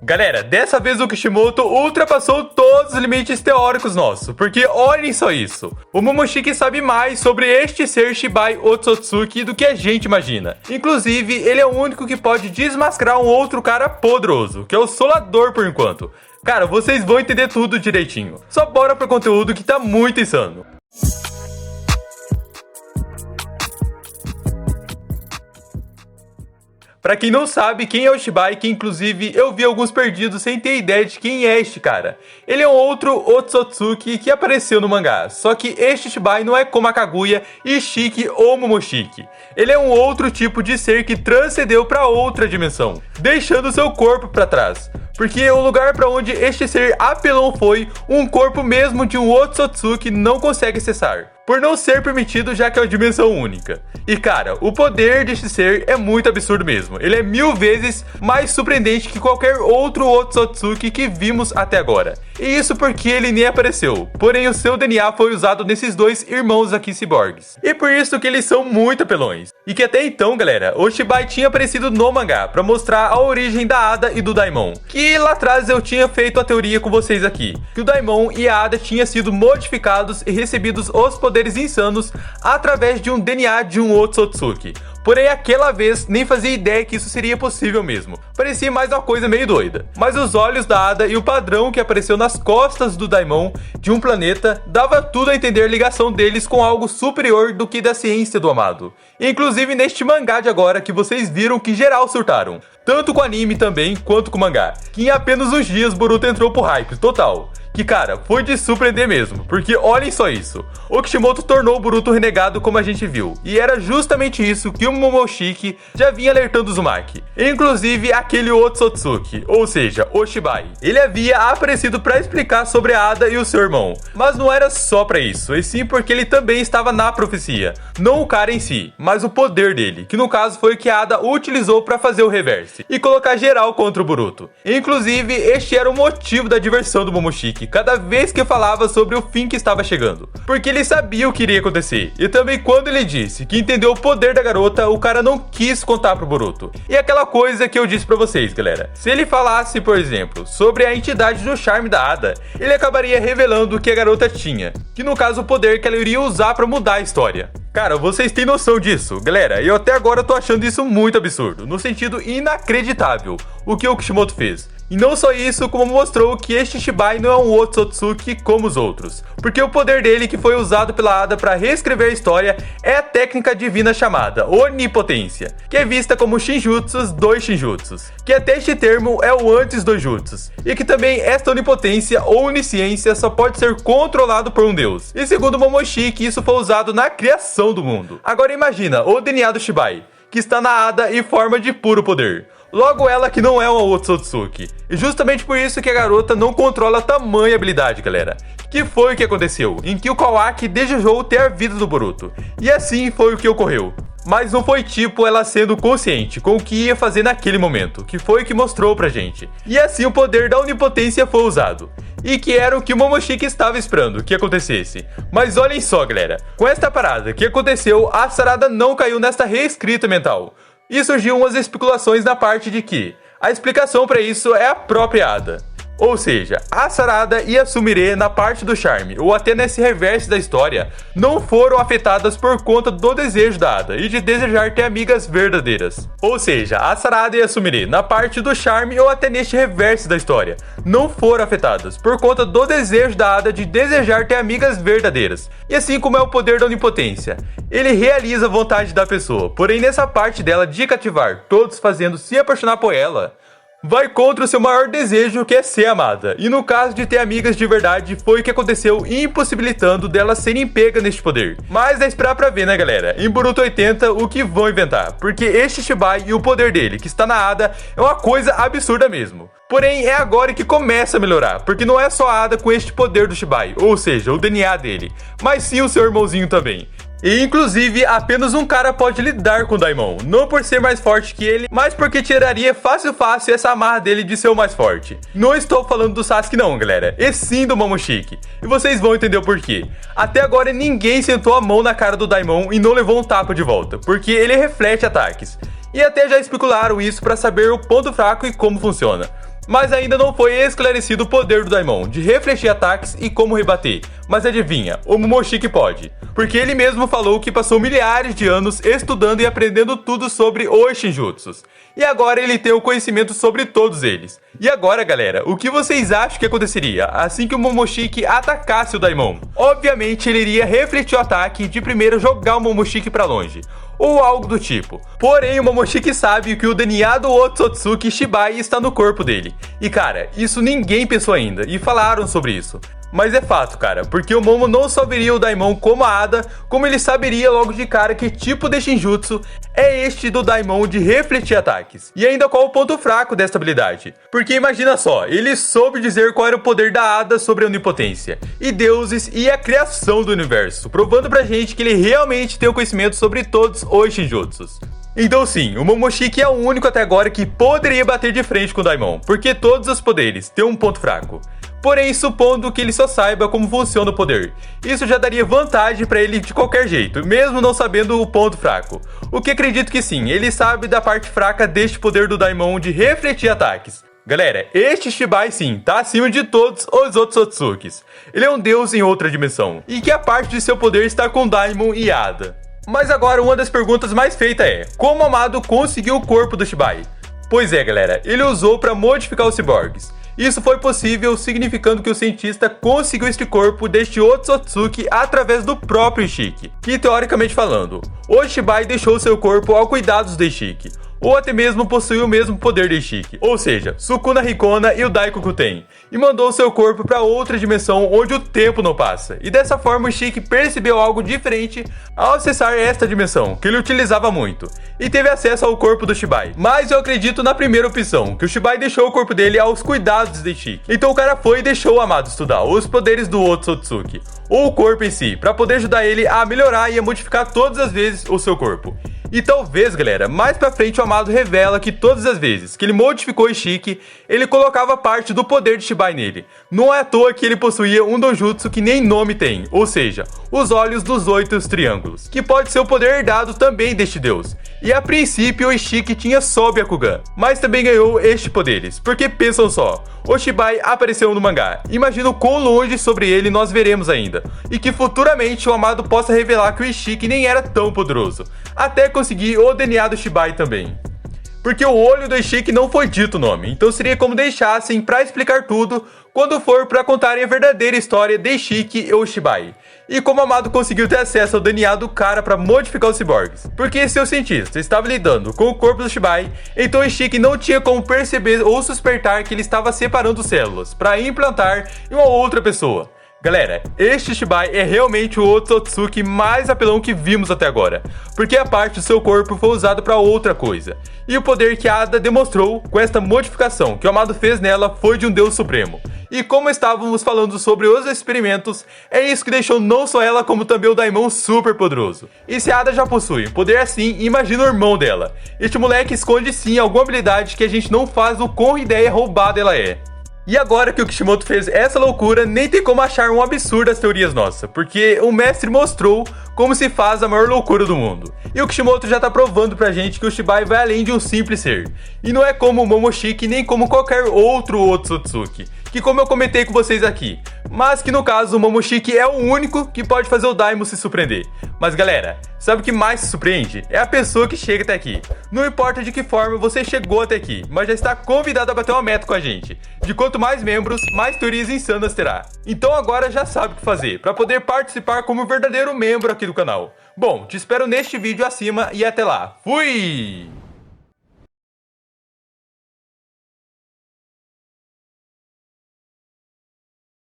Galera, dessa vez o Kishimoto ultrapassou todos os limites teóricos nossos, porque olhem só isso. O Momoshiki sabe mais sobre este ser Shibai Otsutsuki do que a gente imagina. Inclusive, ele é o único que pode desmascarar um outro cara poderoso, que é o Solador por enquanto. Cara, vocês vão entender tudo direitinho. Só bora pro conteúdo que tá muito insano. Pra quem não sabe quem é o Shibai, que inclusive eu vi alguns perdidos sem ter ideia de quem é este cara. Ele é um outro Otsutsuki que apareceu no mangá, só que este Shibai não é como a Kaguya, Ishiki ou Momoshiki. Ele é um outro tipo de ser que transcendeu pra outra dimensão, deixando seu corpo pra trás. Porque o lugar para onde este ser apelão foi, um corpo mesmo de um Otsutsuki não consegue acessar, por não ser permitido, já que é uma dimensão única. E cara, o poder deste ser é muito absurdo mesmo. Ele é 1000 vezes mais surpreendente que qualquer outro Otsutsuki que vimos até agora. E isso porque ele nem apareceu, porém o seu DNA foi usado nesses dois irmãos aqui ciborgues. E por isso que eles são muito apelões. E que até então, galera, o Shibai tinha aparecido no mangá para mostrar a origem da Ada e do Daimon. Que lá atrás eu tinha feito a teoria com vocês aqui, que o Daimon e a Ada tinham sido modificados e recebidos os poderes insanos através de um DNA de um Otsutsuki. Porém, aquela vez, nem fazia ideia que isso seria possível mesmo. Parecia mais uma coisa meio doida. Mas os olhos da Ada e o padrão que apareceu nas costas do Daimon de um planeta dava tudo a entender a ligação deles com algo superior do que da ciência do amado. Inclusive neste mangá de agora que vocês viram que geral surtaram. Tanto com o anime também, quanto com o mangá. Que em apenas uns dias Boruto entrou pro hype total. Que cara, foi de surpreender mesmo, porque olhem só isso. O Kishimoto tornou o Boruto renegado como a gente viu, e era justamente isso que o Momoshiki já vinha alertando o Uzumaki. Inclusive aquele Otsutsuki, ou seja, o Shibai. Ele havia aparecido para explicar sobre a Ada e o seu irmão, mas não era só para isso, e sim porque ele também estava na profecia. Não o cara em si, mas o poder dele, que no caso foi o que a Ada utilizou para fazer o reverse, e colocar geral contra o Boruto. Inclusive, este era o motivo da diversão do Momoshiki cada vez que falava sobre o fim que estava chegando, porque ele sabia o que iria acontecer. E também quando ele disse que entendeu o poder da garota, o cara não quis contar pro Boruto. E aquela coisa que eu disse pra vocês, galera, se ele falasse, por exemplo, sobre a entidade do charme da Ada, ele acabaria revelando o que a garota tinha, que no caso o poder que ela iria usar pra mudar a história. Cara, vocês têm noção disso? Galera, eu até agora tô achando isso muito absurdo, no sentido inacreditável, o que o Kishimoto fez. E não só isso, como mostrou que este Shibai não é um Otsutsuki como os outros, porque o poder dele que foi usado pela Ada para reescrever a história é a técnica divina chamada Onipotência, que é vista como Shinjutsus dos Shinjutsus, que até este termo é o antes dos Jutsus, e que também esta onipotência ou onisciência só pode ser controlado por um deus. E segundo Momoshiki, isso foi usado na criação do mundo. Agora imagina o DNA do Shibai, que está na Ada em forma de puro poder. Logo ela que não é uma Otsutsuki. E justamente por isso que a garota não controla tamanha habilidade, galera. Que foi o que aconteceu, em que o Kawaki desejou ter a vida do Boruto. E assim foi o que ocorreu. Mas não foi tipo ela sendo consciente com o que ia fazer naquele momento, que foi o que mostrou pra gente. E assim o poder da onipotência foi usado. E que era o que o Momoshiki estava esperando que acontecesse. Mas olhem só, galera, com esta parada que aconteceu, a Sarada não caiu nesta reescrita mental. E surgiu umas especulações na parte de que a explicação para isso é a própria Ada. Ou seja, a Sarada e a Sumire na parte do charme, ou até nesse reverso da história, não foram afetadas por conta do desejo da Ada e de desejar ter amigas verdadeiras. Ou seja, a Sarada e a Sumire na parte do charme ou até neste reverso da história, não foram afetadas por conta do desejo da Ada de desejar ter amigas verdadeiras. E assim como é o poder da onipotência, ele realiza a vontade da pessoa, porém nessa parte dela de cativar todos fazendo se apaixonar por ela, vai contra o seu maior desejo, que é ser amada. E no caso de ter amigas de verdade, foi o que aconteceu, impossibilitando delas serem pegas neste poder. Mas é esperar pra ver, né, galera? Em Boruto 80, o que vão inventar. Porque este Shibai e o poder dele, que está na Ada, é uma coisa absurda mesmo. Porém, é agora que começa a melhorar, porque não é só a Ada com este poder do Shibai, ou seja, o DNA dele, mas sim o seu irmãozinho também. E inclusive, apenas um cara pode lidar com o Daimon, não por ser mais forte que ele, mas porque tiraria fácil essa amarra dele de ser o mais forte. Não estou falando do Sasuke não, galera, e sim do Momoshiki, e vocês vão entender o porquê. Até agora ninguém sentou a mão na cara do Daimon e não levou um tapa de volta, porque ele reflete ataques. E até já especularam isso para saber o ponto fraco e como funciona. Mas ainda não foi esclarecido o poder do Daimon de refletir ataques e como rebater. Mas adivinha, o Momoshiki pode. Porque ele mesmo falou que passou milhares de anos estudando e aprendendo tudo sobre os Shinjutsus. E agora ele tem o conhecimento sobre todos eles. E agora, galera, o que vocês acham que aconteceria assim que o Momoshiki atacasse o Daimon? Obviamente ele iria refletir o ataque e de primeiro jogar o Momoshiki pra longe. Ou algo do tipo. Porém, o Momoshiki sabe que o DNA do Otsutsuki Shibai está no corpo dele. E cara, isso ninguém pensou ainda, e falaram sobre isso. Mas é fato, cara, porque o Momo não só veria o Daimon como a Ada, como ele saberia logo de cara que tipo de Shinjutsu é este do Daimon de refletir ataques. E ainda qual o ponto fraco desta habilidade. Porque imagina só, ele soube dizer qual era o poder da Ada sobre a onipotência, e deuses e a criação do universo, provando pra gente que ele realmente tem o conhecimento sobre todos os Shinjutsus. Então sim, o Momoshiki é o único até agora que poderia bater de frente com o Daimon, porque todos os poderes têm um ponto fraco. Porém, supondo que ele só saiba como funciona o poder, isso já daria vantagem pra ele de qualquer jeito, mesmo não sabendo o ponto fraco. O que acredito que sim, ele sabe da parte fraca deste poder do Daimon de refletir ataques. Galera, este Shibai sim, tá acima de todos os outros Otsukis. Ele é um deus em outra dimensão, e que a parte de seu poder está com Daimon e Ada. Mas agora uma das perguntas mais feitas é, como o Amado conseguiu o corpo do Shibai? Pois é, galera, ele usou para modificar os ciborgues. Isso foi possível, significando que o cientista conseguiu este corpo deste Otsutsuki através do próprio Ishiki, que teoricamente falando, o Shibai deixou seu corpo ao cuidado do Ishiki, ou até mesmo possuiu o mesmo poder de Ishiki, ou seja, Sukuna Hikona e o Daikoku Ten, e mandou seu corpo para outra dimensão onde o tempo não passa, e dessa forma o Ishiki percebeu algo diferente ao acessar esta dimensão, que ele utilizava muito, e teve acesso ao corpo do Shibai. Mas eu acredito na primeira opção, que o Shibai deixou o corpo dele aos cuidados de Ishiki, então o cara foi e deixou o Amado estudar os poderes do Otsutsuki, ou o corpo em si, para poder ajudar ele a melhorar e a modificar todas as vezes o seu corpo. E talvez, galera, mais pra frente o Amado revela que todas as vezes que ele modificou Ishiki, ele colocava parte do poder de Shibai nele. Não é à toa que ele possuía um dojutsu que nem nome tem, ou seja, os olhos dos 8 triângulos, que pode ser o poder herdado também deste deus. E a princípio o Ishiki tinha só o Byakugan, mas também ganhou estes poderes, porque pensam só, o Shibai apareceu no mangá, imagina o quão longe sobre ele nós veremos ainda, e que futuramente o Amado possa revelar que o Ishiki nem era tão poderoso, até conseguir o DNA do Shibai também. Porque o olho do Ishiki não foi dito o nome, então seria como deixassem pra explicar tudo quando for pra contarem a verdadeira história de Ishiki e o Shibai. E como o Amado conseguiu ter acesso ao DNA do cara pra modificar os ciborgues. Porque se o cientista estava lidando com o corpo do Shibai, então o Ishiki não tinha como perceber ou suspeitar que ele estava separando células pra implantar em uma outra pessoa. Galera, este Shibai é realmente o Otsutsuki mais apelão que vimos até agora, porque a parte do seu corpo foi usada para outra coisa. E o poder que a Ada demonstrou com esta modificação que o Amado fez nela foi de um Deus Supremo. E como estávamos falando sobre os experimentos, é isso que deixou não só ela como também o Daimon super poderoso. E se a Ada já possui poder assim, imagina o irmão dela. Este moleque esconde sim alguma habilidade que a gente não faz o quão ideia roubada ela é. E agora que o Kishimoto fez essa loucura, nem tem como achar um absurdo as teorias nossas, porque o mestre mostrou como se faz a maior loucura do mundo. E o Kishimoto já tá provando pra gente que o Shibai vai além de um simples ser. E não é como o Momoshiki, nem como qualquer outro Otsutsuki, que como eu comentei com vocês aqui, mas que no caso o Momoshiki é o único que pode fazer o Daimon se surpreender. Mas galera, sabe o que mais se surpreende? É a pessoa que chega até aqui. Não importa de que forma você chegou até aqui, mas já está convidado a bater uma meta com a gente. De quanto mais membros, mais teorias insanas terá. Então agora já sabe o que fazer, para poder participar como verdadeiro membro aqui do canal. Bom, te espero neste vídeo acima e até lá. Fui!